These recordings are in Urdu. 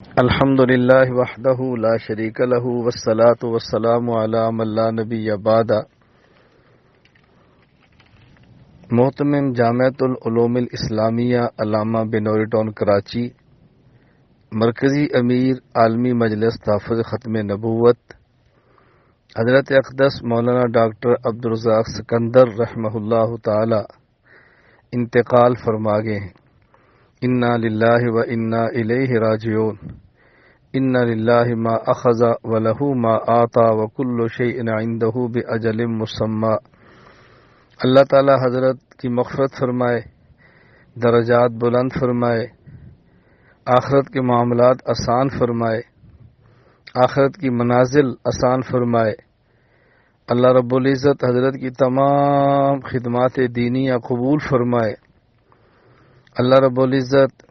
الحمد للہ وحدہ لا شریک لہ والصلاة والسلام علی من لا نبی بعد۔ محتمم جامعۃ العلوم الاسلامیہ علامہ بنوری ٹاؤن کراچی، مرکزی امیر عالمی مجلس تحفظ ختم نبوت حضرت اقدس مولانا ڈاکٹر عبدالرزاق سکندر رحمہ اللہ تعالی انتقال فرما گئے ہیں۔ انا للہ و انا الیہ راجعون۔ ان للہ ما اخذ ولہ ما آتا وکل شیء عنده باجل مسمی۔ اللہ تعالی حضرت کی مغفرت فرمائے، درجات بلند فرمائے، آخرت کے معاملات آسان فرمائے، آخرت کی منازل آسان فرمائے۔ اللہ رب العزت حضرت کی تمام خدمات دینیہ قبول فرمائے۔ اللہ رب العزت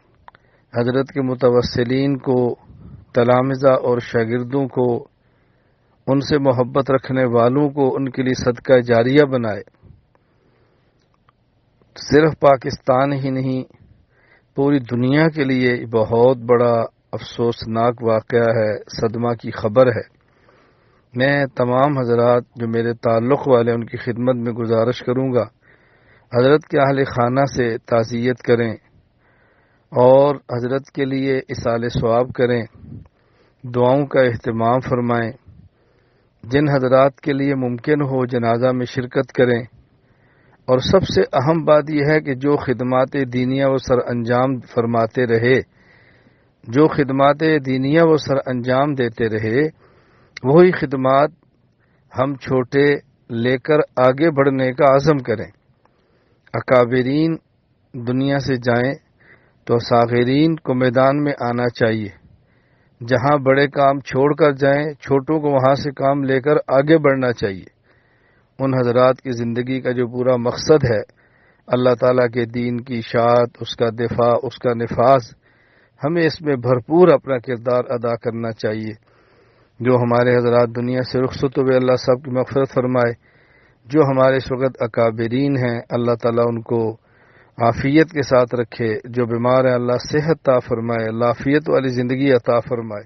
حضرت کے متوسلین کو، تلامذہ اور شاگردوں کو، ان سے محبت رکھنے والوں کو ان کے لیے صدقہ جاریہ بنائے۔ صرف پاکستان ہی نہیں، پوری دنیا کے لیے بہت بڑا افسوسناک واقعہ ہے، صدمہ کی خبر ہے۔ میں تمام حضرات جو میرے تعلق والے ان کی خدمت میں گزارش کروں گا، حضرت کے اہل خانہ سے تعزیت کریں اور حضرت کے لیے اصال ثواب کریں، دعاؤں کا اہتمام فرمائیں۔ جن حضرات کے لیے ممکن ہو جنازہ میں شرکت کریں، اور سب سے اہم بات یہ ہے کہ جو خدمات دینیہ وہ سر انجام فرماتے رہے، جو خدمات دینیہ وہ سر انجام دیتے رہے، وہی خدمات ہم چھوٹے لے کر آگے بڑھنے کا عزم کریں۔ اکابرین دنیا سے جائیں تو صاغرین کو میدان میں آنا چاہیے۔ جہاں بڑے کام چھوڑ کر جائیں، چھوٹوں کو وہاں سے کام لے کر آگے بڑھنا چاہیے۔ ان حضرات کی زندگی کا جو پورا مقصد ہے اللہ تعالیٰ کے دین کی اشاعت، اس کا دفاع، اس کا نفاذ، ہمیں اس میں بھرپور اپنا کردار ادا کرنا چاہیے۔ جو ہمارے حضرات دنیا سے رخصت ہوئے، اللہ سب کی مغفرت فرمائے۔ جو ہمارے اس وقت اکابرین ہیں، اللہ تعالیٰ ان کو عافیت کے ساتھ رکھے۔ جو بیمار ہیں اللہ صحت عطا فرمائے، اللہ عافیت والی زندگی عطا فرمائے۔